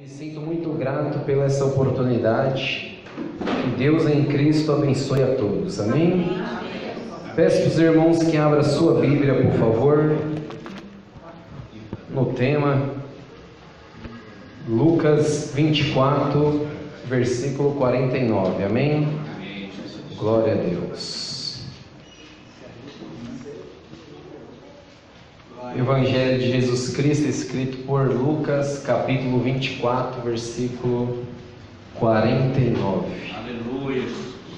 Me sinto muito grato pela essa oportunidade. Que Deus em Cristo abençoe a todos. Amém? Peço para os irmãos que abram a sua Bíblia, por favor, no tema Lucas 24, versículo 49. Amém? Glória a Deus. Evangelho de Jesus Cristo, escrito por Lucas, capítulo 24, versículo 49. Aleluia.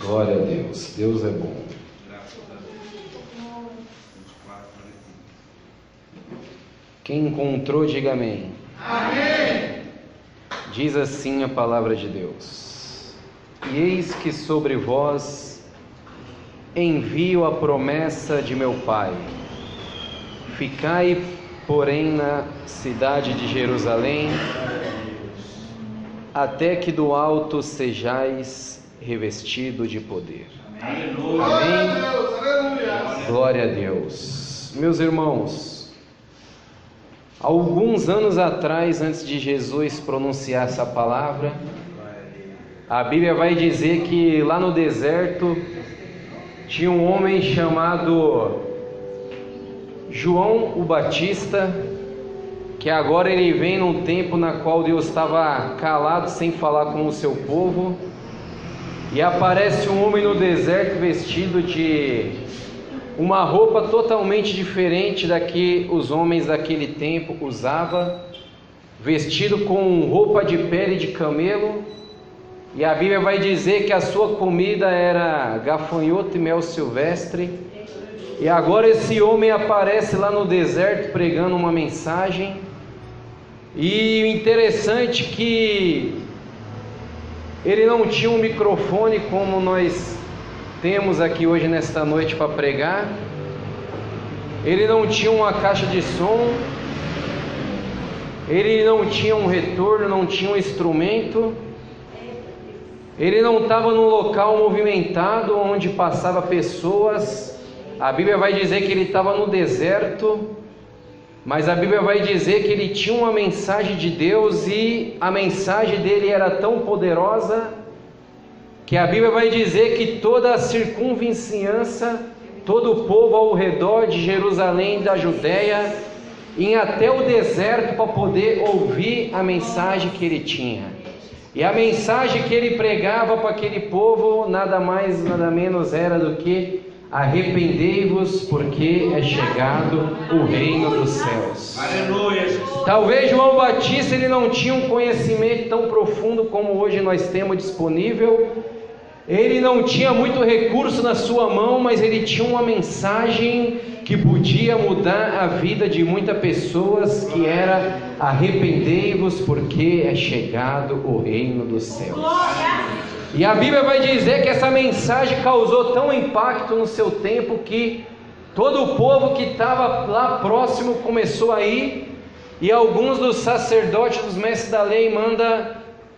Glória a Deus. Deus é bom. Graças a Deus. Quem encontrou, diga amém. Amém. Diz assim a palavra de Deus: E eis que sobre vós envio a promessa de meu Pai. Ficai, porém, na cidade de Jerusalém, até que do alto sejais revestido de poder. Aleluia. Amém? Glória a Deus. Meus irmãos, alguns anos atrás, antes de Jesus pronunciar essa palavra, a Bíblia vai dizer que lá no deserto tinha um homem chamado João o Batista, que agora ele vem num tempo na qual Deus estava calado, sem falar com o seu povo, e aparece um homem no deserto vestido de uma roupa totalmente diferente da que os homens daquele tempo usavam, vestido com roupa de pele de camelo, e a Bíblia vai dizer que a sua comida era gafanhoto e mel silvestre. E agora esse homem aparece lá no deserto pregando uma mensagem. E o interessante é que ele não tinha um microfone como nós temos aqui hoje nesta noite para pregar. Ele não tinha uma caixa de som. Ele não tinha um retorno, não tinha um instrumento. Ele não estava num local movimentado onde passava pessoas. A Bíblia vai dizer que ele estava no deserto, mas a Bíblia vai dizer que ele tinha uma mensagem de Deus, e a mensagem dele era tão poderosa que a Bíblia vai dizer que toda a circunvizinhança, todo o povo ao redor de Jerusalém, da Judéia, ia até o deserto para poder ouvir a mensagem que ele tinha. E a mensagem que ele pregava para aquele povo nada mais, nada menos era do que: arrependei-vos, porque é chegado o reino dos céus. Aleluia. Talvez João Batista ele não tinha um conhecimento tão profundo como hoje nós temos disponível. Ele não tinha muito recurso na sua mão, mas ele tinha uma mensagem que podia mudar a vida de muitas pessoas, que era: arrependei-vos, porque é chegado o reino dos céus. E a Bíblia vai dizer que essa mensagem causou tão impacto no seu tempo que todo o povo que estava lá próximo começou a ir, e alguns dos sacerdotes, dos mestres da lei, manda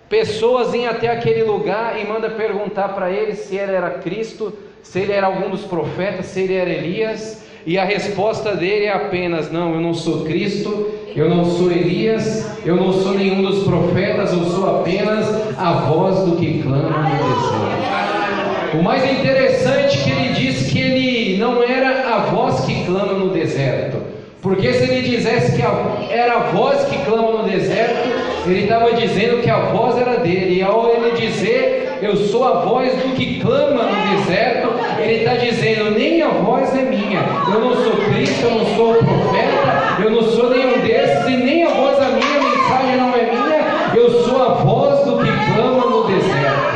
pessoas ir até aquele lugar e manda perguntar para ele se ele era Cristo, se ele era algum dos profetas, se ele era Elias. E a resposta dele é apenas: não, eu não sou Cristo, eu não sou Elias, eu não sou nenhum dos profetas, eu sou apenas a voz do que clama no deserto. O mais interessante é que ele diz que ele não era a voz que clama no deserto, porque se ele dissesse que era a voz que clama no deserto, ele estava dizendo que a voz era dele. E ao ele dizer: eu sou a voz do que clama no deserto, ele está dizendo: nem a voz é minha, eu não sou Cristo, eu não sou o profeta, eu não sou nenhum desses, e nem a voz é minha, a mensagem não é minha, eu sou a voz do que clama no deserto.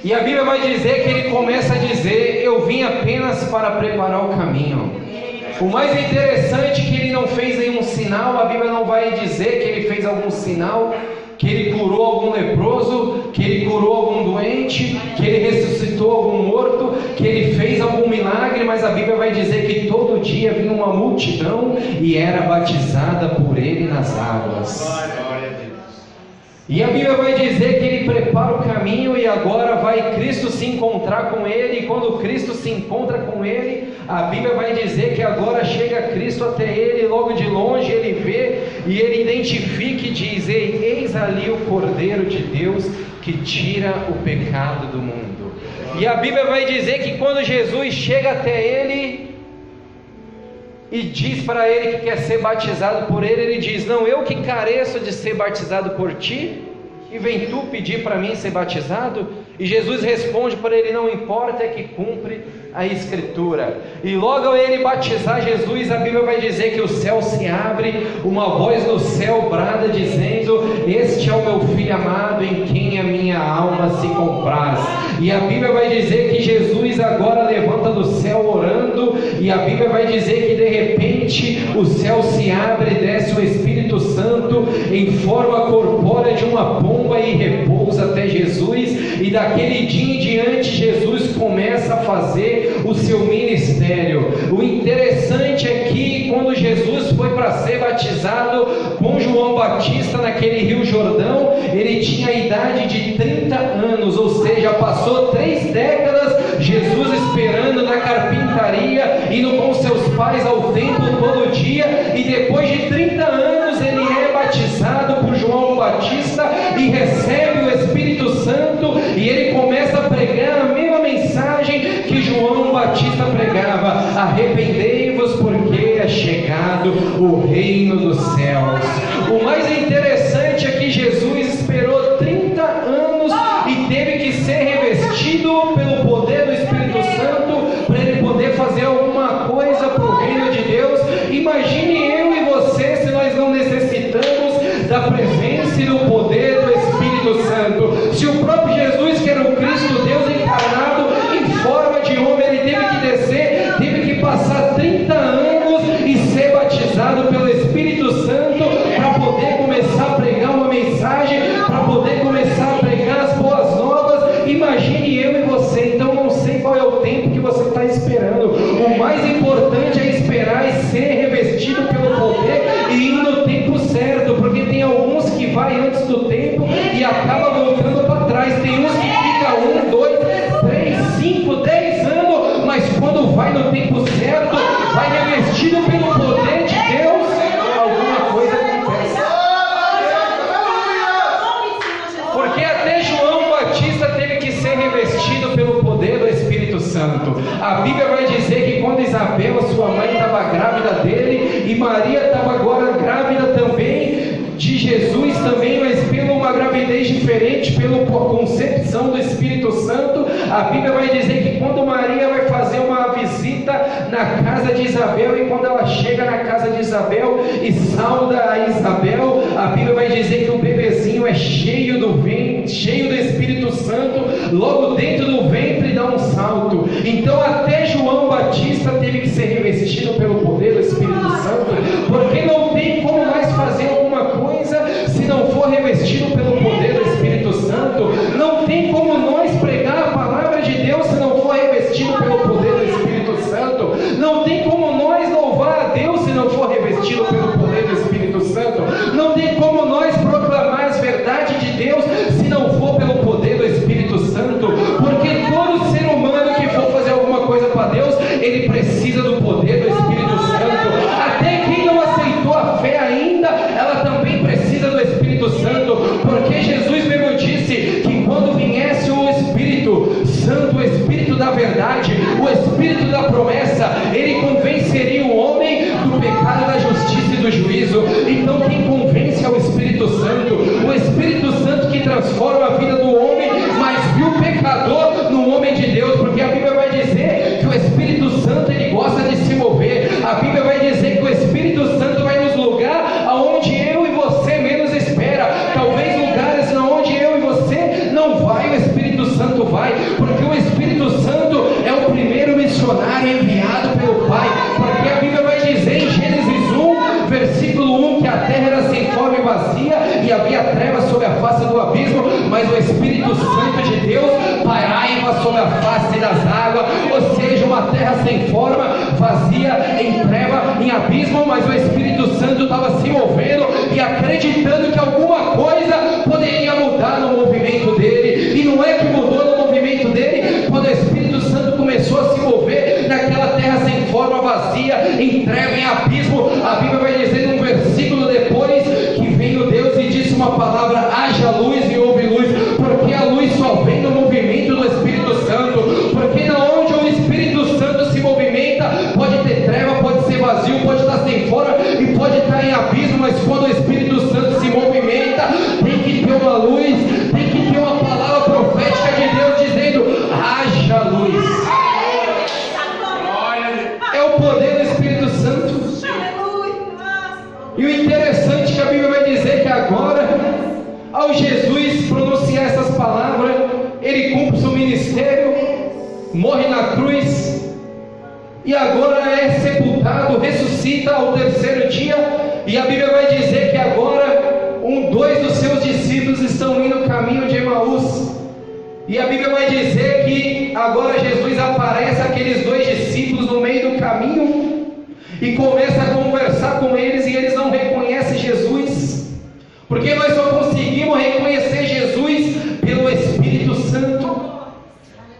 E a Bíblia vai dizer que ele começa a dizer: eu vim apenas para preparar o caminho. O mais interessante é que ele não fez nenhum sinal. A Bíblia não vai dizer que ele fez algum sinal, que ele curou algum leproso, que ele curou algum doente, que ele ressuscitou algum morto, que ele fez algum milagre, mas a Bíblia vai dizer que todo dia vinha uma multidão e era batizada por ele nas águas. E a Bíblia vai dizer que ele prepara o caminho, e agora vai Cristo se encontrar com ele. E quando Cristo se encontra com ele, a Bíblia vai dizer que agora chega Cristo até ele, e logo de longe ele vê e ele identifica e diz: eis ali o Cordeiro de Deus que tira o pecado do mundo. E a Bíblia vai dizer que quando Jesus chega até ele e diz para ele que quer ser batizado por ele, ele diz: não, eu que careço de ser batizado por ti, e vem tu pedir para mim ser batizado? E Jesus responde para ele: não importa, é que cumpre a Escritura. E logo ao ele batizar Jesus, a Bíblia vai dizer que o céu se abre, uma voz do céu brada dizendo: este é o meu Filho amado, em quem a minha alma se compraz. E a Bíblia vai dizer que Jesus agora levanta do céu orando, e a Bíblia vai dizer que de repente o céu se abre e desce o Espírito Santo em forma corpórea de uma pomba e repousa até Jesus. E daquele dia em diante Jesus começa a fazer o seu ministério. O interessante é que quando Jesus foi para ser batizado com João Batista naquele Rio Jordão, ele tinha a idade de 30 anos, ou seja, passou 3 décadas Jesus esperando na carpintaria, indo com seus pais ao templo todo dia, e depois de 30 anos ele é batizado por João Batista e recebe o Espírito Santo, e ele começa a pregar a mesma mensagem que João Batista pregava: arrependei-vos porque é chegado o reino dos céus. O mais interessante é que Jesus esperou 30 anos e teve que ser revestido pelo poder do Espírito Santo para ele poder fazer alguma coisa para o reino de Deus. Imagine eu e você se nós não necessitamos da presença e do poder do Espírito Santo. Se o próprio Jesus, que era o Cristo Deus encarnado em forma de homem, ele teve que descer, teve que passar 30 anos e ser batizado pelo Espírito Santo para poder começar a pregar uma mensagem, para poder começar a pregar as boas novas. Imagine eu e você. Então não sei qual é o tempo que você está esperando. O mais importante é esperar e ser revestido pelo poder e ir no tempo certo, porque tem alguns que vai antes do tempo e acaba voltando para trás. Tem uns que fica 1, 2, 3, 5, 10 anos, mas quando vai no tempo certo, vai revestido pelo poder de Deus, alguma coisa acontece. Porque até João Batista teve que ser revestido pelo poder do Espírito Santo. A Bíblia vai dizer que quando Isabel, sua mãe, estava grávida dele, e Maria estava agora grávida também de Jesus também, mas pela uma gravidez diferente, pela concepção do Espírito Santo, a Bíblia vai dizer que quando Maria vai fazer uma visita na casa de Isabel, e quando ela chega na casa de Isabel e sauda a Isabel, a Bíblia vai dizer que o bebezinho é cheio do ventre, cheio do Espírito Santo, logo dentro do ventre dá um salto. Então até João Batista teve que ser revestido pelo poder do Espírito Santo, porque não tem como mais fazer alguma coisa se não for revestido pelo poder do Espírito Santo. Não tem como nós pregar a palavra de Deus se não for revestido pelo poder do Espírito Santo. Não tem como nós louvar a Deus se não for revestido pelo poder do Espírito Santo. Não tem como nós proclamar as verdades de Deus se não for pelo poder do Espírito Santo. Porque todo ser humano que for fazer alguma coisa para Deus, ele precisa do poder do Espírito Santo. Até quem não aceitou a fé ainda, ela também precisa do Espírito Santo, porque Jesus mesmo disse que quando viesse o Espírito Santo, o Espírito da verdade, o Espírito da promessa, ele convenceria o homem do pecado, da justiça e do juízo. Então quem convence é o Espírito Santo, o Espírito Santo que transforma a vida do homem, mas viu o pecador no homem de Deus, porque a Bíblia vai dizer que o Espírito Santo ele gosta de se mover. A Bíblia vai dizer que o Espírito Santo vai nos lugar aonde eu e você menos espera. Talvez lugares onde eu e você não vai, o Espírito Santo vai, porque o Espírito Santo é o primeiro missionário enviado pelo Pai. Porque a Bíblia vai dizer em Gênesis 1, versículo 1, que a terra era sem forma e vazia, e havia trevas sobre a face do abismo, mas o Espírito Santo de Deus pairava sobre a face das águas. Ou seja, uma terra sem forma, vazia, em treva, em abismo, mas o Espírito Santo estava se movendo e acreditando que alguma coisa poderia mudar no movimento dele. E não é que mudou no movimento dele quando o Espírito Santo começou a se mover naquela terra sem forma, vazia, em treva, em abismo. A Bíblia vai dizer num versículo depois a palavra haja luz e houve luz, porque a luz só vem no movimento do Espírito Santo, porque na onde o Espírito Santo se movimenta, pode ter treva, pode ser vazio, pode estar sem fora e pode estar em abismo, mas quando o Espírito Santo se movimenta, tem que ter uma luz, tem que ter uma palavra profética de Deus dizendo haja luz. É o poder do Espírito Santo. E o interessante é que a Bíblia vai dizer que agora, ao Jesus pronunciar essas palavras, ele cumpre o seu ministério, morre na cruz, e agora é sepultado, ressuscita ao terceiro dia, e a Bíblia vai dizer que agora, dois dos seus discípulos estão indo no caminho de Emaús, e a Bíblia vai dizer que agora Jesus aparece àqueles dois discípulos no meio do caminho, e começa a conversar com eles, e eles não reconhecem Jesus, porque nós só conseguimos reconhecer Jesus pelo Espírito Santo.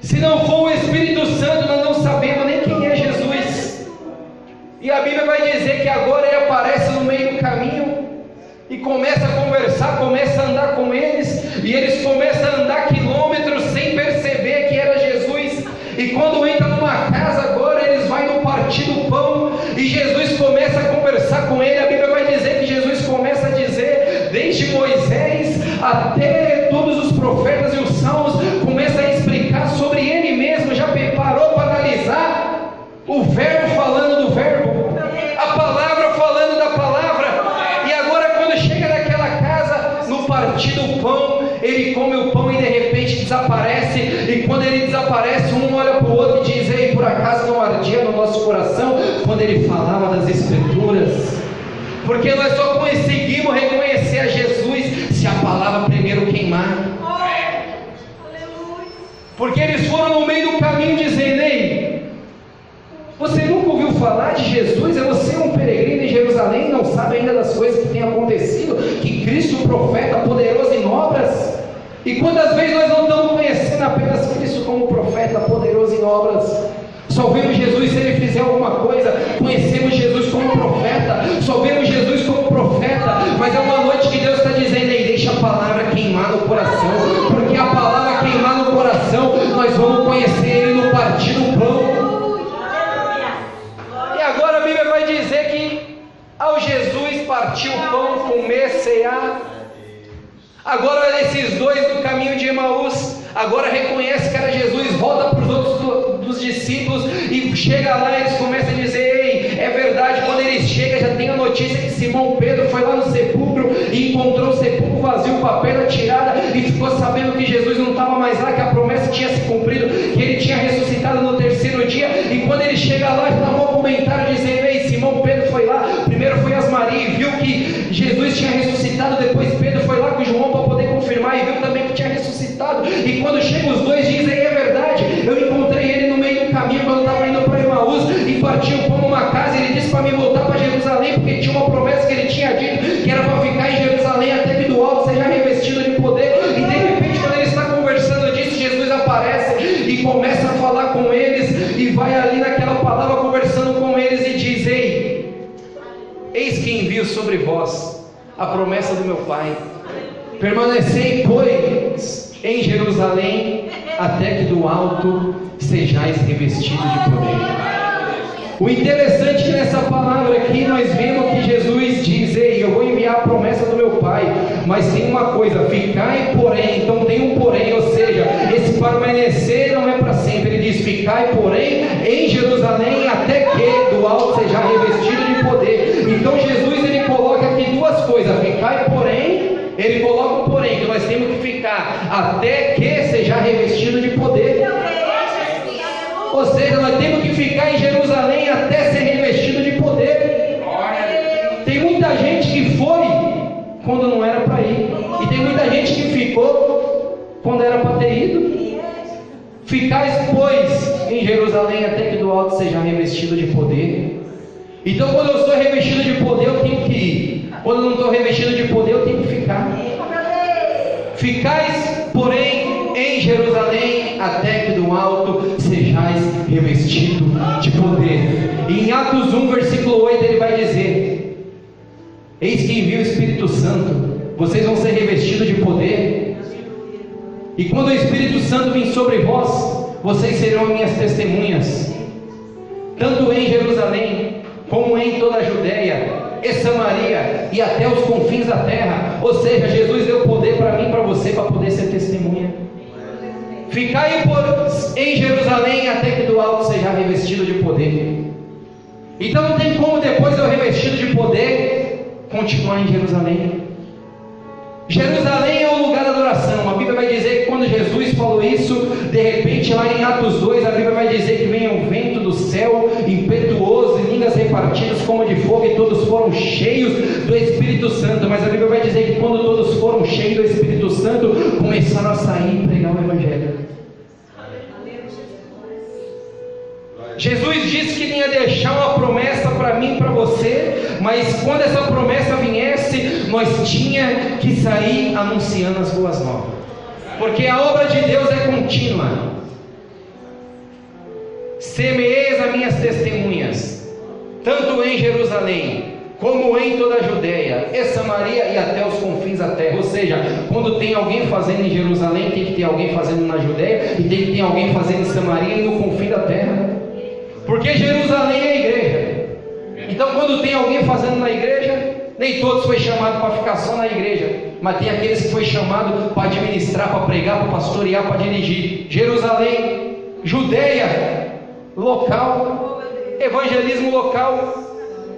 Se não for o Espírito Santo, nós não sabemos nem quem é Jesus. E a Bíblia vai dizer que agora ele aparece no meio do caminho e começa a conversar, começa a andar com eles, e eles começam a andar quilômetros sem perceber que era Jesus. E quando entra numa casa agora, eles vão no partir do pão, e Jesus começa a conversar com ele. A Bíblia vai dizer que Jesus começa a dizer, desde Moisés até todos os profetas e os salmos, começa a explicar sobre ele mesmo. Já parou para analisar o verbo falando do verbo, a palavra falando da palavra. E agora quando chega naquela casa, no partir do pão, ele come o pão e de repente desaparece. E quando ele desaparece, um olha para o outro e diz, ei, por acaso não ardia no nosso coração quando ele falava das Escrituras? Porque nós só conseguimos reconhecer a Jesus se a palavra primeiro queimar. Porque eles foram no meio do caminho dizendo, ei, você nunca ouviu falar de Jesus? Você é um peregrino em Jerusalém, não sabe ainda das coisas que têm acontecido, que Cristo, profeta poderoso em obras. E quantas vezes nós não estamos conhecendo apenas Cristo como profeta poderoso em obras? Só vemos Jesus se ele fizer alguma coisa, conhecemos Jesus como profeta, só vemos Jesus como profeta, mas é uma noite que Deus está dizendo, ei, deixa a palavra queimar no coração, porque a palavra queimar no coração, nós vamos conhecer ele no partir do pão. E agora a Bíblia vai dizer que ao Jesus partir o pão, comer, cear, agora esses dois do caminho de Emaús, agora reconhece que era Jesus, volta para os outros dos discípulos e chega lá e eles começam a dizer, ei, é verdade. Quando eles chegam, já tem a notícia que Simão Pedro foi lá no sepulcro e encontrou o sepulcro vazio com a pedra tirada, e ficou sabendo que Jesus não estava mais lá, que a promessa tinha se cumprido, que ele tinha ressuscitado no terceiro dia. E quando ele chega lá, está um comentário dizendo, ei, Simão Pedro foi lá, primeiro foi as Maria e viu que Jesus tinha ressuscitado, depois Pedro foi lá com João para poder confirmar e viu também que tinha ressuscitado. E quando chegam os dois, dizem, é verdade, eu encontrei ele no meio do caminho quando eu estava indo para Emaús, e partiu o pão numa casa, e ele disse para mim voltar para Jerusalém, porque tinha uma promessa que ele tinha dito, que era para ficar em Jerusalém até que do alto seja revestido de poder. E de repente, quando ele está conversando disso, Jesus aparece e começa a falar com eles, e vai ali naquela palavra conversando com eles e diz, ei, eis que envio sobre vós a promessa do meu Pai, permanecei, pois, em Jerusalém, até que do alto sejais revestidos de poder. O interessante é que nessa palavra aqui nós vemos que Jesus diz, ei, eu vou enviar a promessa do meu Pai, mas tem uma coisa, ficai porém, então tem um porém, ou seja, esse permanecer não é para sempre. Ele diz, ficai porém em Jerusalém, até que do alto seja revestido de poder. Então Jesus ele coloca aqui duas coisas, ficai porém, ele coloca o porém, que nós temos que ficar até que seja revestido de poder. Ou seja, nós temos que ficar em Jerusalém até ser revestido de poder. Tem muita gente que foi quando não era para ir, e tem muita gente que ficou quando era para ter ido. Ficais, pois, em Jerusalém até que do alto seja revestido de poder. Então, quando eu sou revestido de poder, eu tenho que ir. Quando eu não estou revestido de poder, eu tenho que ficar. Ficais, porém, em Jerusalém até que do alto sejais revestido de poder. E em Atos 1, versículo 8, ele vai dizer, eis que envia o Espírito Santo vocês vão ser revestidos de poder. E quando o Espírito Santo vir sobre vós, vocês serão minhas testemunhas, tanto em Jerusalém, como em toda a Judéia e Samaria, e até os confins da terra. Ou seja, Jesus deu poder para mim e para você, para poder ser testemunha. Ficai em Jerusalém, até que do alto seja revestido de poder. Então não tem como depois eu revestido de poder continuar em Jerusalém. Jerusalém é o lugar da adoração. A Bíblia vai dizer que quando Jesus falou isso, de repente lá em Atos 2, a Bíblia vai dizer que vem um vento do céu impetuoso e línguas repartidas como de fogo, e todos foram cheios do Espírito Santo. Mas a Bíblia vai dizer que quando todos foram cheios do Espírito Santo, começaram a sair e pregar o Evangelho. Jesus disse que vinha deixar uma promessa para mim e para você, mas quando essa promessa viesse, nós tinha que sair anunciando as boas novas, porque a obra de Deus é contínua. Semeeis as minhas testemunhas, tanto em Jerusalém, como em toda a Judéia e Samaria e até os confins da terra. Ou seja, quando tem alguém fazendo em Jerusalém, tem que ter alguém fazendo na Judéia, e tem que ter alguém fazendo em Samaria e no confim da terra. Porque Jerusalém é a igreja. Então quando tem alguém fazendo na igreja, nem todos foi chamado para ficar só na igreja, mas tem aqueles que foi chamado para administrar, para pregar, para pastorear, para dirigir. Jerusalém, Judéia, local, evangelismo local,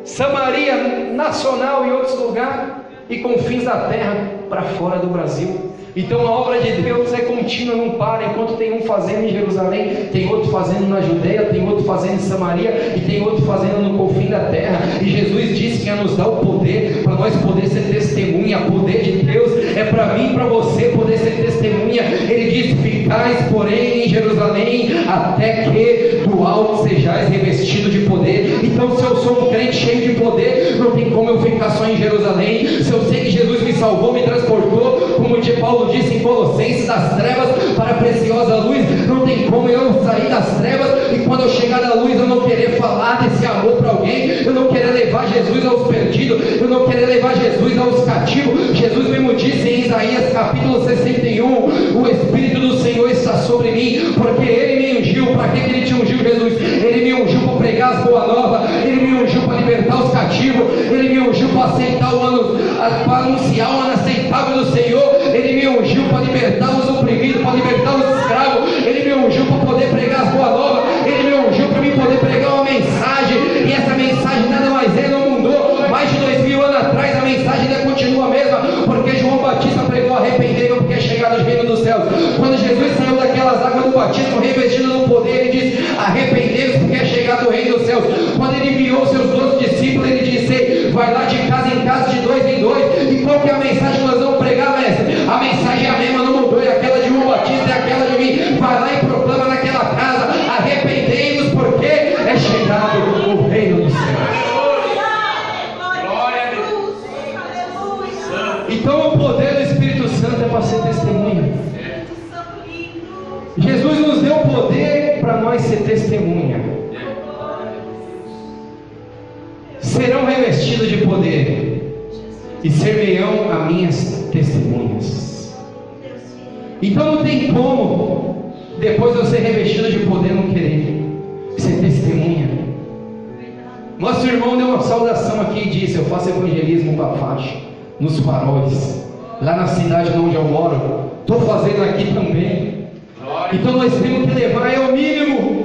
Samaria, nacional e outros lugares, e confins da terra, para fora do Brasil. Então a obra de Deus é contínua, não para. Enquanto tem um fazendo em Jerusalém, tem outro fazendo na Judéia, tem outro fazendo em Samaria, e tem outro fazendo no confim da terra. E Jesus disse que ia nos dar o poder para nós poder ser testemunha. O poder de Deus é para mim e para você poder ser testemunha. Ele disse: ficais porém em Jerusalém, até que do alto sejais revestido de poder. Então se eu sou um crente cheio de poder, não tem como eu ficar só em Jerusalém. Se eu sei que Jesus me salvou, me transportou, como de Paulo disse em Colossenses, das trevas para a preciosa luz, não tem como eu sair das trevas e quando eu chegar na luz eu não querer falar desse amor para alguém, eu não querer levar Jesus aos perdidos, eu não querer levar Jesus aos cativos. Jesus mesmo disse em Isaías capítulo 61, o Espírito do Senhor está sobre mim, porque Ele me ungiu. Para que Ele te ungiu, Jesus? Ele me ungiu para pregar as boas novas, Ele me ungiu para libertar os cativos, Ele me ungiu para aceitar o ano, para anunciar o ano aceitável do Senhor, Ele me ungiu para libertar os oprimidos, para libertar os escravos, Ele me ungiu para poder pregar as boas novas, Ele me ungiu para mim poder pregar uma mensagem, e essa mensagem nada mais é, não mudou. Mais de 2000 anos atrás a mensagem ainda continua a mesma, porque João Batista pregou: arrependei-vos porque é chegado o reino dos céus. Quando Jesus saiu daquelas águas do batismo, revestido do poder, Ele disse: arrependei-vos porque é chegado o reino dos céus. Quando Ele enviou seus 12 discípulos, Ele disse: vai lá de casa em casa, de dois em dois. E qual que é a mensagem que nós vamos pregar, mestre? A mensagem é a mesma, não mudou, é aquela de João Batista, é aquela de mim. Vai lá e proclama naquela casa: arrependei-vos porque é chegado o reino dos céus. Então o poder do Espírito Santo é para ser testemunha. Jesus nos deu poder para nós ser testemunha. Serão revestidos de poder e ser-me-ão a minhas testemunhas. Então não tem como depois de eu ser revestido de poder não querer ser testemunha. Nosso irmão deu uma saudação aqui e disse: eu faço evangelismo para faixa, nos faróis, lá na cidade onde eu moro, estou fazendo aqui também. Então nós temos que levar, é o mínimo,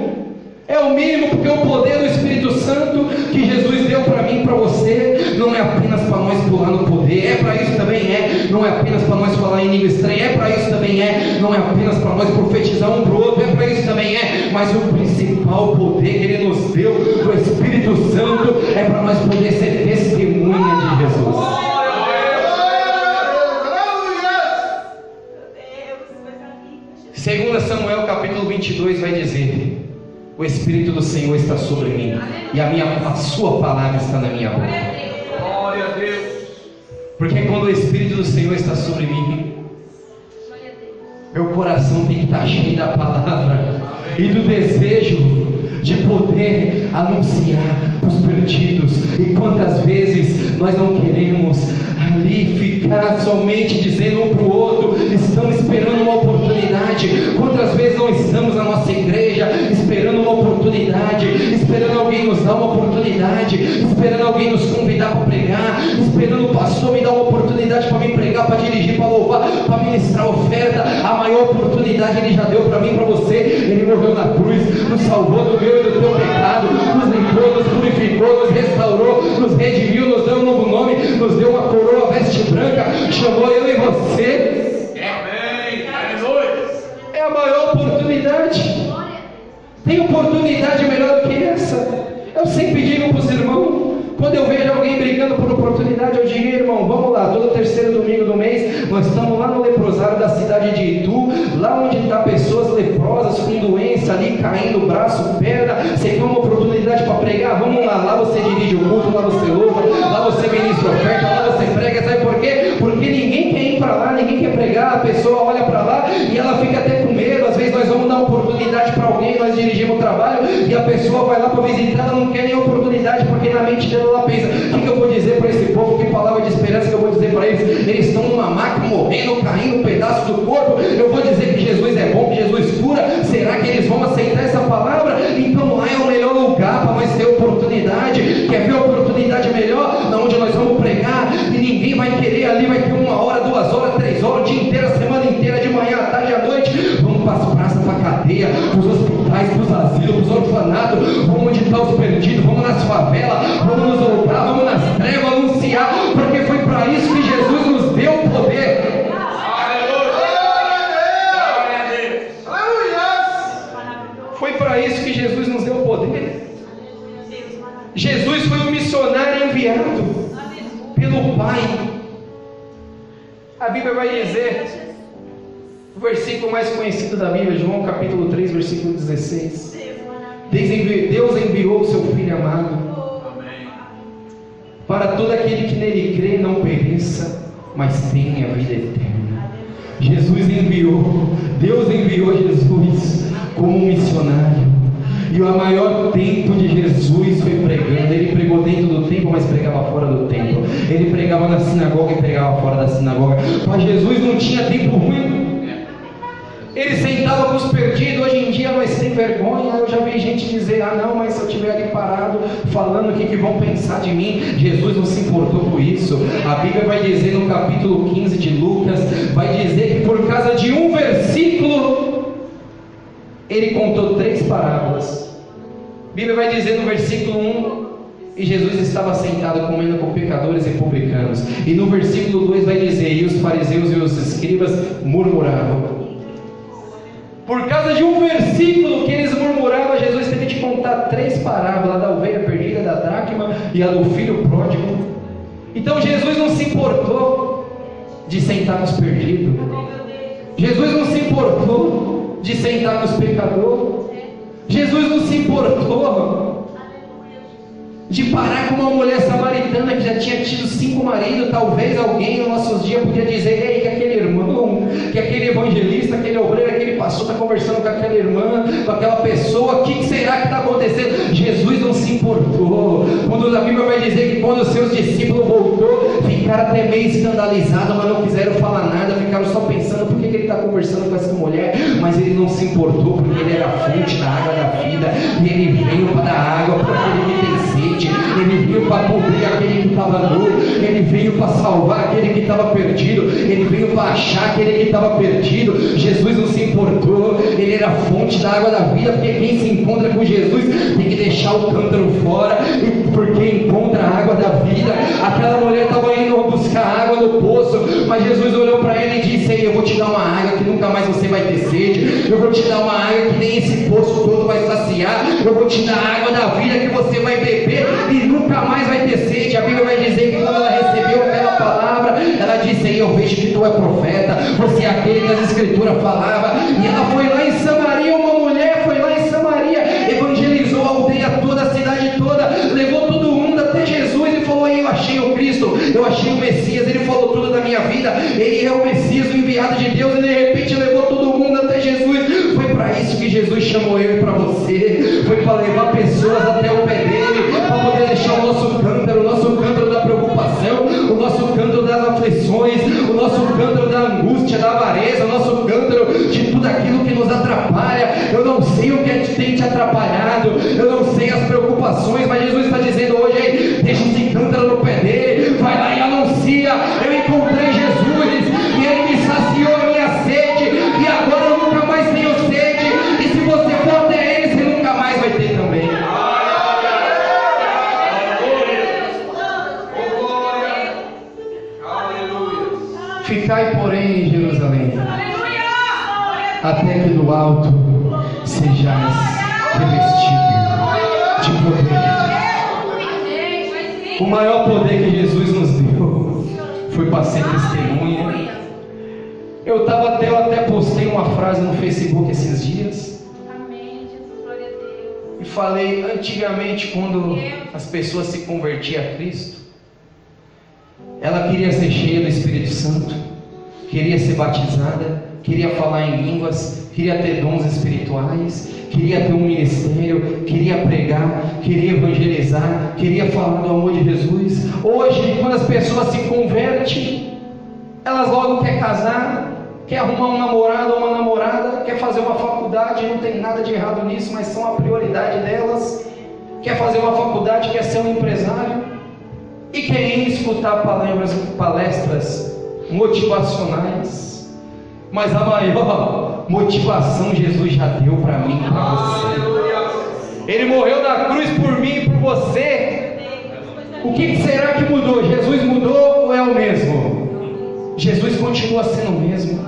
porque o poder do Espírito Santo que Jesus deu para mim e para você, não é apenas para nós pular no poder, é para isso também não é apenas para nós falar em língua estranha, é para isso também não é apenas para nós profetizar um para o outro, é para isso também mas o principal poder que Ele nos deu, do Espírito Santo, é para nós poder ser testemunha de Jesus. 2 Samuel capítulo 22 vai dizer: o Espírito do Senhor está sobre mim, e a sua palavra está na minha boca. Glória a Deus. Porque quando o Espírito do Senhor está sobre mim, meu coração tem que estar cheio da palavra e do desejo de poder anunciar os perdidos. E quantas vezes nós não queremos ali ficar orar somente dizendo um para o outro, estamos esperando uma oportunidade. Quantas vezes não estamos na nossa igreja esperando uma oportunidade, esperando alguém nos dar uma oportunidade, esperando alguém nos convidar para pregar, esperando o pastor me dar uma oportunidade para me pregar, para dirigir, para louvar, para ministrar oferta. A maior oportunidade Ele já deu para mim e para você. Ele morreu na cruz, nos salvou do meu e do teu pecado, nos limpou, nos purificou, nos restaurou, nos redimiu, nos deu um novo nome, nos deu uma coroa, veste branca, chamou eu e você. Amém. É a maior oportunidade. Tem oportunidade melhor do que essa? Eu sempre digo para os irmãos, quando eu vejo alguém brigando por oportunidade, eu digo: irmão, vamos lá, todo terceiro domingo do mês, nós estamos lá no leprosário da cidade de Itu, lá onde está pessoas leprosas com doença ali, caindo braço, perna. Você tem uma oportunidade para pregar? Vamos lá, lá você dirige o culto, lá você louva, lá você ministra oferta, lá você prega. Sabe por quê? Porque ninguém quer ir para lá, ninguém quer pregar. A pessoa olha para lá e ela fica até com medo. Às vezes nós vamos dar oportunidade para alguém, nós dirigimos o trabalho e a pessoa vai lá para visitar, ela não quer nem oportunidade, porque na mente dela ela pensa: o que eu vou dizer para esse povo? Que palavra de esperança que eu vou dizer para eles? Eles estão numa maca, morrendo, caindo um pedaço do corpo. Eu vou dizer que Jesus é bom, que Jesus cura. Será que eles vão aceitar essa palavra? Então lá é o melhor lugar para nós ter oportunidade. Quer ver oportunidade melhor? Na onde nós vamos pregar e ninguém vai querer ali, vai ter 1 hora, 2 horas, 3 horas, o dia inteiro, a semana inteira, de manhã, à tarde, à noite. Vamos para as praças, para a cadeia, para os hospitais, para os asilos, para os orfanatos, vamos onde estão os perdidos, vamos nas favelas, vamos nos voltar, vamos nas trevas anunciar, porque foi para isso que Jesus nos deu o poder. Foi para isso que Jesus nos deu o poder. Jesus foi um missionário enviado pelo Pai. A Bíblia vai dizer, o versículo mais conhecido da Bíblia, João capítulo 3, versículo 16: Deus enviou o seu Filho amado para todo aquele que nele crê não pereça, mas tenha a vida eterna. Jesus enviou, Deus enviou Jesus como um missionário. E o maior tempo de Jesus foi pregando. Ele pregou dentro do templo, mas pregava fora do templo. Ele pregava na sinagoga e pregava fora da sinagoga. Mas Jesus não tinha tempo ruim. Ele sentava com os perdidos. Hoje em dia nós temos vergonha. Eu já vi gente dizer: ah não, mas se eu estiver ali parado falando, o que vão pensar de mim? Jesus não se importou com isso. A Bíblia vai dizer no capítulo 15 de Lucas, vai dizer que por causa de um versículo Ele contou 3 parábolas. A Bíblia vai dizer no versículo 1: e Jesus estava sentado comendo com pecadores e publicanos. E no versículo 2 vai dizer: e os fariseus e os escribas murmuravam. Por causa de um versículo que eles murmuravam, Jesus teve de contar 3 parábolas: a da ovelha perdida, da dracma e a do filho pródigo. Então Jesus não se importou de sentar com os perdidos. Jesus não se importou de sentar com os pecadores. Jesus não se importou de parar com uma mulher samaritana que já tinha tido 5 maridos. Talvez alguém nos nossos dias podia dizer: ei, que aquele irmão, que aquele evangelista, aquele obreiro, aquele pastor está conversando com aquela irmã, com aquela pessoa, o que será que está acontecendo? Jesus não se importou. Quando a Bíblia vai dizer que quando os seus discípulos voltou, ficaram até meio escandalizados, mas não quiseram falar nada, ficaram só pensando: por que ele está conversando com essa mulher? Mas ele não se importou, porque ele era a fonte da água da vida, e ele veio para dar água para aquele que tem sede. Ele veio para cobrir aquele que estava nu, ele veio para salvar aquele que estava perdido, ele veio para achar aquele que estava perdido. Jesus não se importou, ele era a fonte da água da vida, porque quem se encontra com Jesus tem que deixar o cântaro fora, porque encontra a água da vida. Aquela mulher estava indo buscar água no poço, mas Jesus olhou para ela e disse: ei, eu vou te dar uma água que nunca mais você vai ter sede, eu vou te dar uma água que nem esse poço todo vai saciar, eu vou te dar a água da vida que você vai beber e nunca mais vai ter sede. A Bíblia vai dizer que quando ela recebeu aquela palavra, ela disse: ei, eu vejo que tu é profeta, você é aquele que as escrituras falavam. E ela foi lá em Samaria, uma mulher foi lá em Samaria, evangelizou a aldeia toda, a cidade toda, levou todo mundo até Jesus e falou: ei, eu achei o Cristo, eu achei o Messias, ele falou tudo da minha vida, ele é o Messias, o enviado de Deus. E de repente levou todo mundo até Jesus. Foi para isso que Jesus chamou eu e para você, foi para levar pessoas até o pé dele, para poder deixar o nosso cântaro da preocupação, o nosso cântaro das aflições, o nosso cântaro da angústia, da avareza, o nosso cântaro de tudo aquilo que nos atrapalha. Eu não sei o que tem te atrapalhado, eu não sei as preocupações, mas Jesus está dizendo hoje: ei, deixa esse cântaro no pé dele, vai lá e anuncia: eu encontrei Jesus e ele me saciou a minha sede, e agora eu nunca mais tenho sede. E se você for até ele, você nunca mais vai ter também. Ficai, porém, em Jerusalém, até que do alto sejais revestidos de poder. O maior poder que Jesus nos deu foi para ser testemunha. Eu até postei uma frase no Facebook esses dias. E falei: antigamente, quando as pessoas se convertiam a Cristo, ela queria ser cheia do Espírito Santo, queria ser batizada, queria falar em línguas, queria ter dons espirituais, queria ter um ministério, queria pregar, queria evangelizar, queria falar do amor de Jesus. Hoje, quando as pessoas se convertem, elas logo querem casar, quer arrumar um namorado ou uma namorada, quer fazer uma faculdade. Não tem nada de errado nisso, mas são a prioridade delas. Quer fazer uma faculdade, quer ser um empresário, e querem escutar palestras motivacionais. Mas a maior motivação Jesus já deu para mim e para você. Ele morreu na cruz por mim e por você. O que será que mudou? Jesus mudou ou é o mesmo? Jesus continua sendo o mesmo.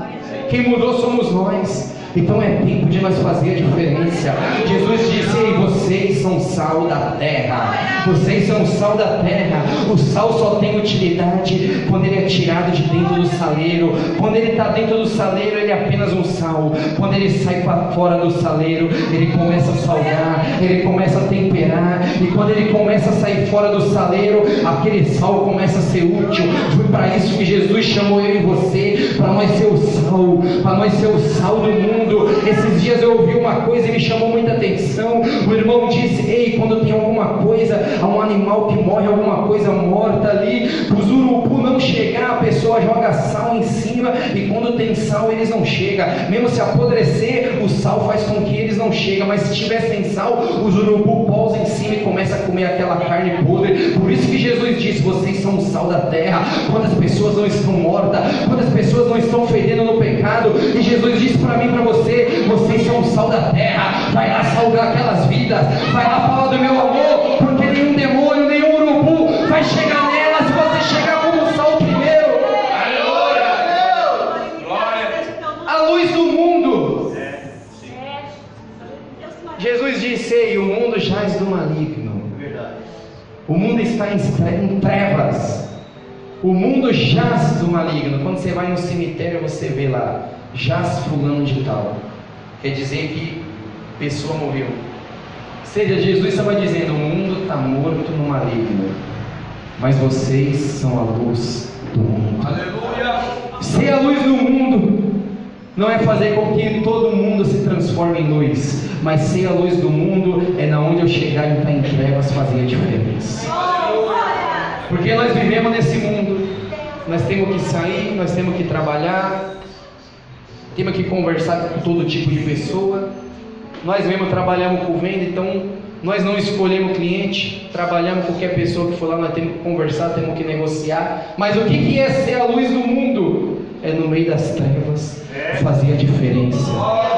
Quem mudou somos nós. Então é tempo de nós fazer a diferença. Jesus disse: ei, vocês são sal da terra. Vocês são sal da terra. O sal só tem utilidade quando ele é tirado de dentro do saleiro. Quando ele está dentro do saleiro, ele é apenas um sal. Quando ele sai para fora do saleiro, ele começa a salgar, ele começa a temperar. E quando ele começa a sair fora do saleiro, aquele sal começa a ser útil. Foi para isso que Jesus chamou eu e você, para nós ser o sal, para nós ser o sal do mundo. Esses dias eu ouvi uma coisa e me chamou muita atenção. O irmão disse: ei, quando tem alguma coisa, um animal que morre, alguma coisa morta ali, os urubu não chegar, a pessoa joga sal em cima, e quando tem sal eles não chegam. Mesmo se apodrecer, o sal faz com que eles não chegam. Mas se tiver sem sal, os urubu pousam em cima e começam a comer aquela carne podre. Por isso que Jesus disse: vocês são o sal da terra. Quando as pessoas não estão mortas, quando as pessoas não estão fedendo no pecado, e Jesus disse para mim e para você: vocês são o sal da terra. Vai lá salgar aquelas vidas, vai lá falar do meu amor, porque nenhum demônio, nenhum urubu vai chegar nela se você chegar como sal primeiro. A luz do mundo. Jesus disse: ei, o mundo jaz do maligno. O mundo está em trevas. O mundo jaz do maligno. Quando você vai no cemitério, você vê lá: jaz fulano de tal. Quer dizer que a pessoa morreu. Ou seja, Jesus estava dizendo: o mundo está morto no maligno, mas vocês são a luz do mundo. Aleluia! Ser a luz do mundo não é fazer com que todo mundo se transforme em luz, mas ser a luz do mundo é na onde eu chegar e estar em trevas fazer a diferença. Porque nós vivemos nesse mundo, nós temos que sair, nós temos que trabalhar, temos que conversar com todo tipo de pessoa. Nós mesmo trabalhamos com venda, então nós não escolhemos cliente, trabalhamos com qualquer pessoa que for lá, nós temos que conversar, temos que negociar. Mas o que é ser a luz do mundo? É no meio das trevas fazer a diferença.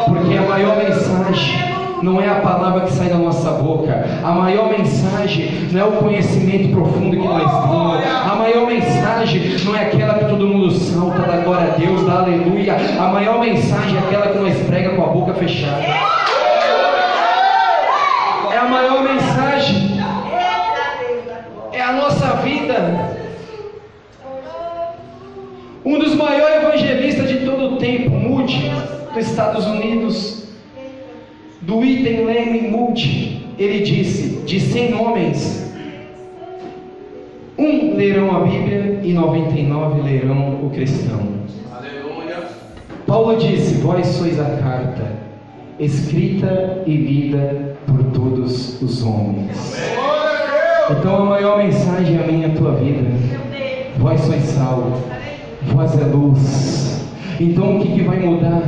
Porque a maior mensagem não é a palavra que sai da nossa boca. A maior mensagem não é o conhecimento profundo que nós temos. A maior mensagem não é aquela que todo mundo salta, da glória a Deus, da aleluia. A maior mensagem é aquela que nós prega com a boca fechada. É a maior mensagem. É a nossa vida. Um dos maiores evangelistas de todo o tempo, Moody, dos Estados Unidos, do Witten Leme Moody, ele disse: de 100 homens, 1 lerão a Bíblia e 99 lerão o cristão. Aleluia. Paulo disse: vós sois a carta escrita e lida por todos os homens. Então a maior mensagem é a minha e a tua vida. Vós sois sal, vós é luz. Então o que vai mudar?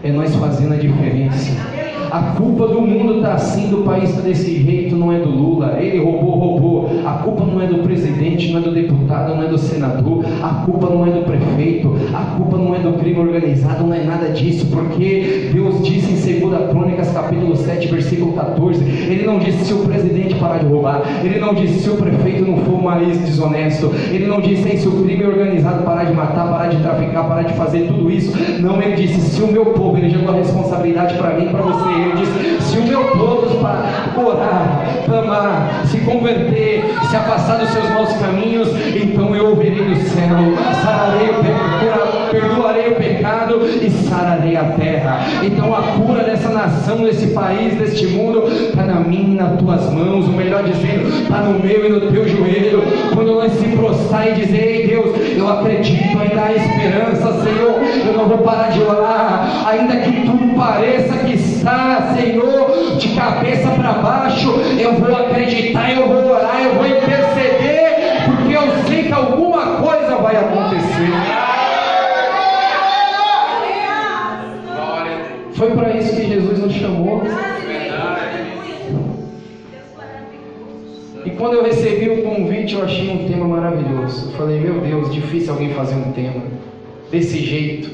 É nós fazendo a diferença. A culpa do mundo está assim, do país está desse jeito, não é do Lula, ele roubou. A culpa não é do presidente, não é do deputado, não é do senador, a culpa não é do prefeito, a culpa não é do crime organizado, não é nada disso, porque Deus disse em 2 Crônicas capítulo 7, versículo 14, Ele não disse se o presidente parar de roubar, Ele não disse se o prefeito não for mais desonesto, Ele não disse se o crime organizado parar de matar, parar de traficar, parar de fazer tudo isso, não, Ele disse se o meu povo, Ele jogou a responsabilidade para mim e para você. Ele diz, se o meu povo para orar, clamar, se converter, se afastar dos seus maus caminhos, então eu ouvirei do céu, sararei o pecado, perdoarei o pecado e sararei a terra. Então a cura dessa nação, desse país, deste mundo, está na minha, nas tuas mãos, ou melhor dizendo, está no meu e no teu joelho. Quando nós se prostrar e dizer, ei Deus, eu acredito, ainda há esperança, Senhor, eu não vou parar de orar, ainda que tudo pareça que está, Senhor, de cabeça para baixo, eu vou acreditar, eu vou orar, eu vou interceder, porque eu sei que alguma coisa vai acontecer. Foi para isso que Jesus nos chamou. E quando eu recebi o convite, eu achei um tema maravilhoso. Eu falei, meu Deus, difícil alguém fazer um tema desse jeito,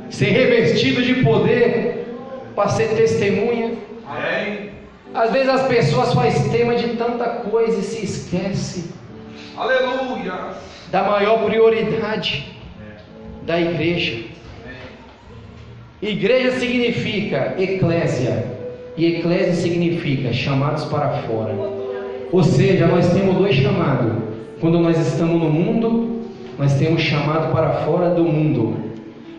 ser revestido de poder para ser testemunha. Às vezes as pessoas fazem tema de tanta coisa e se esquece, aleluia, da maior prioridade da igreja. Igreja significa eclésia, e eclésia significa chamados para fora. Ou seja, nós temos dois chamados. Quando nós estamos no mundo, nós temos chamado para fora do mundo.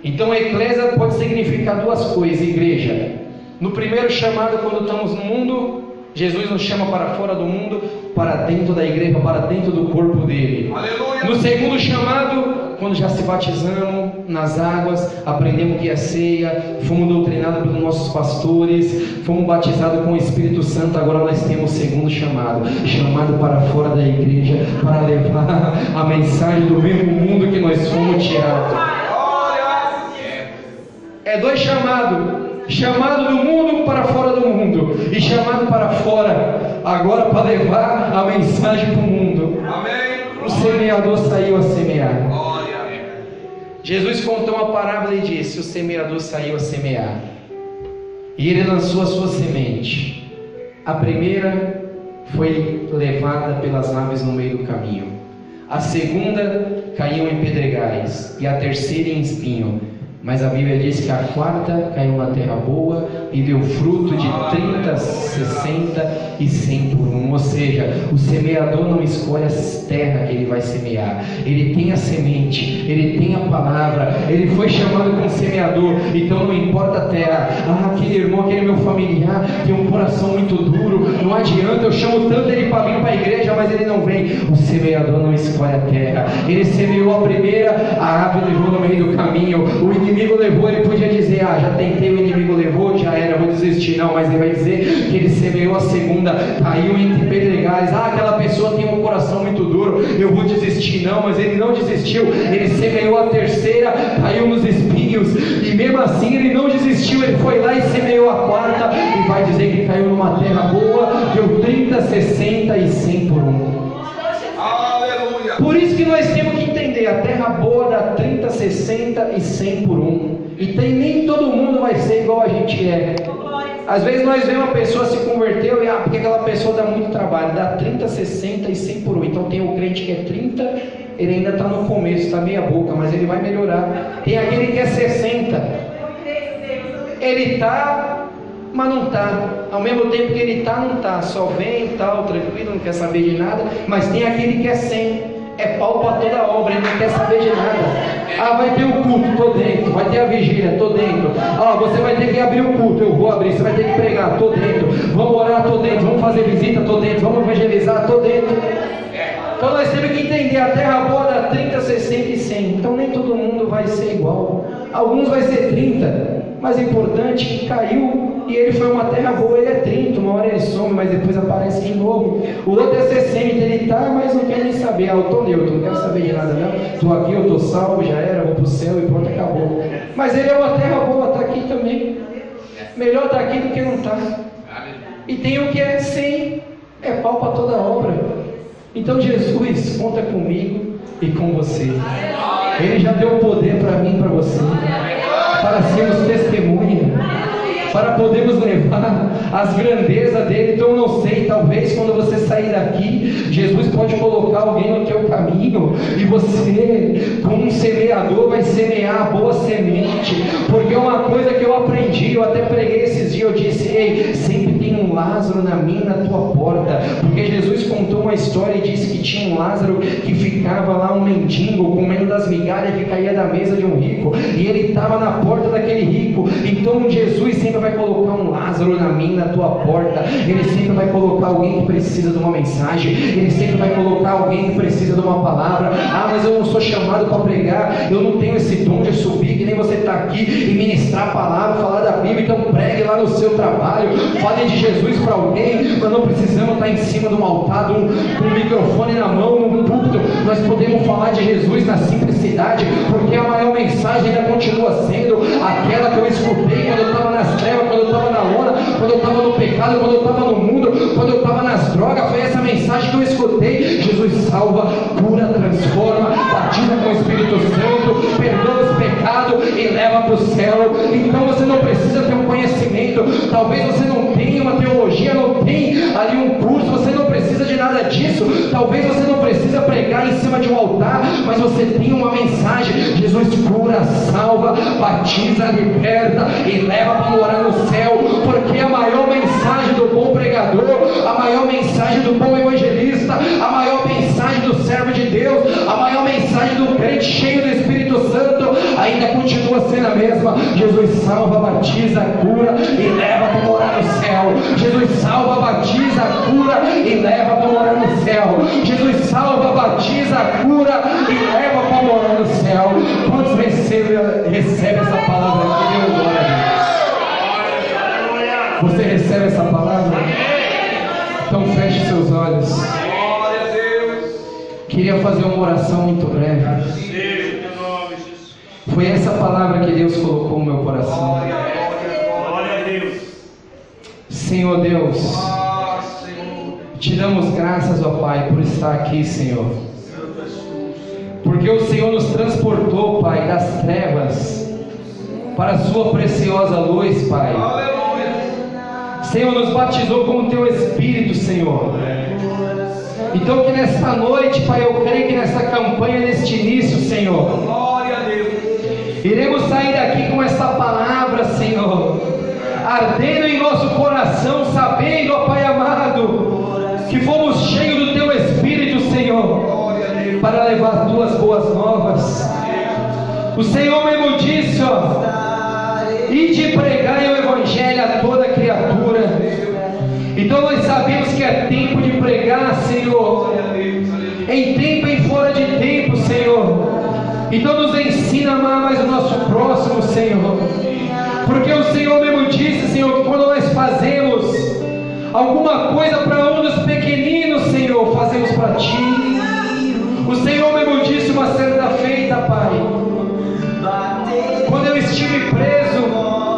Então a eclésia pode significar duas coisas, igreja. No primeiro chamado, quando estamos no mundo, Jesus nos chama para fora do mundo, para dentro da igreja, para dentro do corpo dele. Aleluia. No segundo chamado, quando já se batizamos nas águas, aprendemos o que é ceia, fomos doutrinados pelos nossos pastores, fomos batizados com o Espírito Santo, agora nós temos o segundo chamado, chamado para fora da igreja, para levar a mensagem do mesmo mundo que nós fomos tirados. É dois chamados. Chamado do mundo para fora do mundo, e chamado para fora agora para levar a mensagem para o mundo. Amém. O semeador saiu a semear. Jesus contou uma parábola e disse: o semeador saiu a semear, e ele lançou a sua semente. A primeira foi levada pelas aves no meio do caminho, a segunda caiu em pedregais, e a terceira em espinho. Mas a Bíblia diz que a quarta caiu na terra boa e deu fruto de 30, 60 e 100 por um. Ou seja, o semeador não escolhe a terra que ele vai semear. Ele tem a semente, ele tem a palavra, ele foi chamado como semeador. Então não importa a terra. Ah, aquele irmão, aquele meu familiar tem um coração muito duro. Não adianta, eu chamo tanto ele para vir para a igreja, mas ele não vem. O semeador não escolhe a terra. Ele semeou a primeira, a ave levou no meio do caminho. O inimigo levou, ele podia dizer: ah, já tentei, o inimigo levou, já era, vou desistir. Não, mas ele vai dizer que ele semeou a segunda, caiu entre pedregais. Ah, aquela pessoa tem um coração muito duro, eu vou desistir. Não, mas ele não desistiu, ele semeou a terceira, caiu nos espinhos, e mesmo assim ele não desistiu, ele foi lá e semeou a quarta, e vai dizer que caiu numa terra boa, deu 30, 60 e 100 por um. Aleluia. Por isso que nós temos que entender, a terra boa dá 30, 60 e 100 por um. E nem todo mundo vai ser igual a gente é. Às vezes nós vemos uma pessoa se converteu e porque aquela pessoa dá muito trabalho, dá 30, 60 e 100 por um. Então tem o crente que é 30, ele ainda está no começo, está meia boca, mas ele vai melhorar. Tem aquele que é 60, ele está, mas não está. Ao mesmo tempo que ele está, não está. Só vem e tal, tranquilo, não quer saber de nada. Mas tem aquele que é 100. É pau para toda a obra, ele não quer saber de nada. Ah, vai ter o culto, estou dentro. Vai ter a vigília, estou dentro. Ah, você vai ter que abrir o culto, eu vou abrir. Você vai ter que pregar, estou dentro. Vamos orar, estou dentro. Vamos fazer visita, estou dentro. Vamos evangelizar, estou dentro. Então nós temos que entender, a terra boa dá 30, 60 e 100. Então nem todo mundo vai ser igual. Alguns vai ser 30, mas é importante que caiu e ele foi uma terra boa, ele é 30, uma hora ele some, mas depois aparece de novo. O outro é 60, ele tá, mas não quer nem saber. Eu tô neutro, não quero saber de nada não. Tô aqui, eu tô salvo, já era, vou pro céu e pronto, acabou. Mas ele é uma terra boa, tá aqui também. Melhor tá aqui do que não tá. E tem o que é 100, é pau para toda obra. Então Jesus conta comigo e com você. Ele já deu poder para mim e para você, para sermos testemunha, para podermos levar as grandezas dele. Então eu não sei, talvez quando você sair daqui, Jesus pode colocar alguém no teu caminho, e você, como um semeador, vai semear a boa semente. Porque é uma coisa que eu aprendi, eu até preguei esses dias, eu disse: ei, sempre tem um Lázaro na minha, na tua porta. Porque Jesus contou uma história e disse que tinha um Lázaro que ficava lá, um mendigo, comendo das migalhas que caía da mesa de um rico, e ele estava na porta daquele rico. Então Jesus sempre vai colocar um Lázaro na minha, na tua porta. Ele sempre vai colocar alguém que precisa de uma mensagem, ele sempre vai colocar alguém que precisa de uma palavra. Ah, mas eu não sou chamado para pregar, eu não tenho esse dom de subir, que nem você está aqui e ministrar a palavra, falar da Bíblia. Então pregue lá no seu trabalho, fale de Jesus para alguém. Nós não precisamos estar em cima de um altar, com um microfone na mão, num púlpito. Nós podemos falar de Jesus na simplicidade, porque a maior mensagem ainda continua sendo aquela que eu escutei quando eu estava nas trevas, quando eu estava na lona, quando eu estava no pecado, quando eu estava no mundo, quando eu estava nas drogas. Foi essa mensagem que eu escutei: Jesus salva, cura, transforma, batiza com o Espírito Santo, perdoa os pecados e leva para o céu. Então você não precisa ter um conhecimento, talvez você não tenha uma teologia, não tem ali um curso, você não precisa de nada disso, talvez você não precisa pregar em cima de um altar, mas você tem uma mensagem. Jesus cura, salva, batiza, liberta e leva para morar no céu. Porque a maior mensagem do bom pregador, a maior mensagem do bom evangelista, a maior mensagem do servo de Deus, a maior mensagem do crente cheio do Espírito Santo ainda continua sendo a mesma: Jesus salva, batiza, cura e leva para morar no céu. Jesus salva, batiza, cura e leva para morar no céu. Jesus salva, batiza, cura e leva para morar no céu. Quantos recebem essa palavra aqui? Deus, glória. Você recebe essa palavra? Então feche seus olhos. Queria fazer uma oração muito breve. Foi essa palavra que Deus colocou no meu coração. Senhor Deus, te damos graças, ó Pai, por estar aqui, Senhor. Porque o Senhor nos transportou, Pai, das trevas para a sua preciosa luz, Pai. Senhor, nos batizou com o teu Espírito, Senhor. Então que nesta noite, Pai, eu creio que nesta campanha, neste início, Senhor, iremos sair daqui com esta palavra, Senhor, ardendo em nosso coração, sabendo, ó Pai amado, que fomos cheios do teu Espírito, Senhor, para levar as tuas boas novas. O Senhor mesmo disse, ó: ide pregar o Evangelho a toda criatura. Então nós sabemos que é tempo de pregar, Senhor, em tempo e fora de tempo, Senhor. Então nos ensina a amar mais o nosso próximo, Senhor. Porque o Senhor mesmo disse, Senhor, que quando nós fazemos alguma coisa para um dos pequeninos, Senhor, fazemos para Ti. O Senhor mesmo disse uma certa feita, Pai: quando eu estive preso,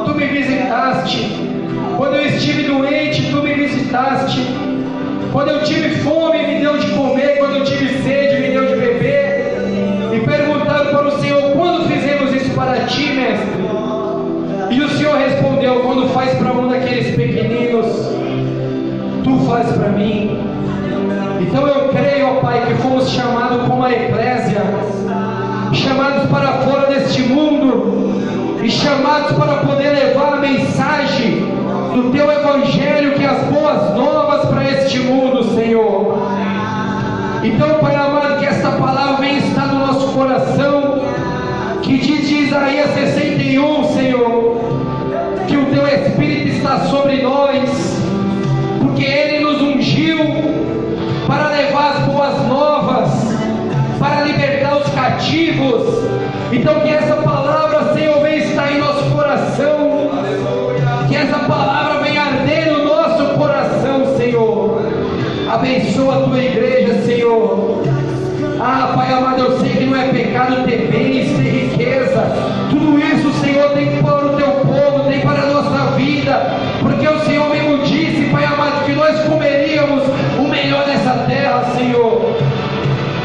Tu me visitaste. Quando eu estive doente, Tu me visitaste. Quando eu tive fome, me deu de comer. Quando eu tive sede, me deu de beber. E perguntaram para o Senhor: quando fizemos isso para Ti, Mestre? E o Senhor respondeu: quando faz para um daqueles pequeninos, Tu faz para mim. Então eu creio, ó Pai, que fomos chamados como a eclésia, chamados para fora deste mundo, e chamados para poder levar a mensagem do Teu Evangelho, que é as boas novas para este mundo, Senhor. Então, Pai amado, que esta palavra venha estar no nosso coração, que diz de Isaías 61, Senhor, que o Teu Espírito está sobre nós, porque Ele nos ungiu para levar as boas novas, para libertar os cativos. Então que essa palavra, Senhor, venha estar em nosso coração, que essa palavra Abençoa a tua igreja, Senhor. Ah, Pai amado, eu sei que não é pecado ter bens, ter riqueza. Tudo isso, Senhor, tem para o teu povo, tem para a nossa vida. Porque o Senhor mesmo disse, Pai amado, que nós comeríamos o melhor dessa terra, Senhor.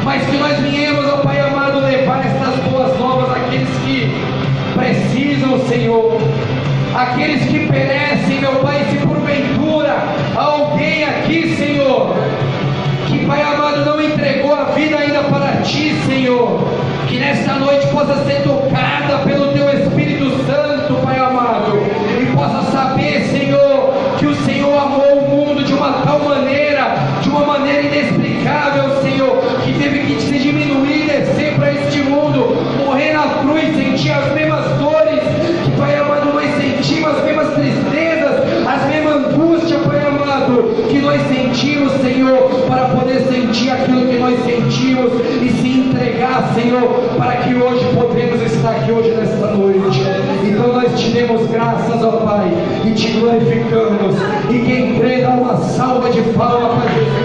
Mas que nós viemos, ó Pai amado, levar estas boas novas àqueles que precisam, Senhor. Aqueles que perecem, meu Pai, se porventura alguém aqui, Senhor, que, Pai amado, não entregou a vida ainda para Ti, Senhor, que nesta noite possa ser tocada pelo Teu Espírito Santo, Pai amado, e possa saber, Senhor, que o Senhor amou o mundo de uma tal maneira, de uma maneira inexplicável, Senhor, que teve que se diminuir e descer para este mundo, morrer na cruz, sentir as mesmas dores que, Pai amado, nós sentimos, as mesmas tristezas, as mesmas angústias, Pai amado, que nós sentimos, Senhor, para poder sentir aquilo que nós sentimos e se entregar, Senhor, para que hoje podemos estar aqui hoje nesta noite. Então nós te demos graças, ó Pai, e te glorificamos. E quem crê, dá uma salva de palmas para Jesus.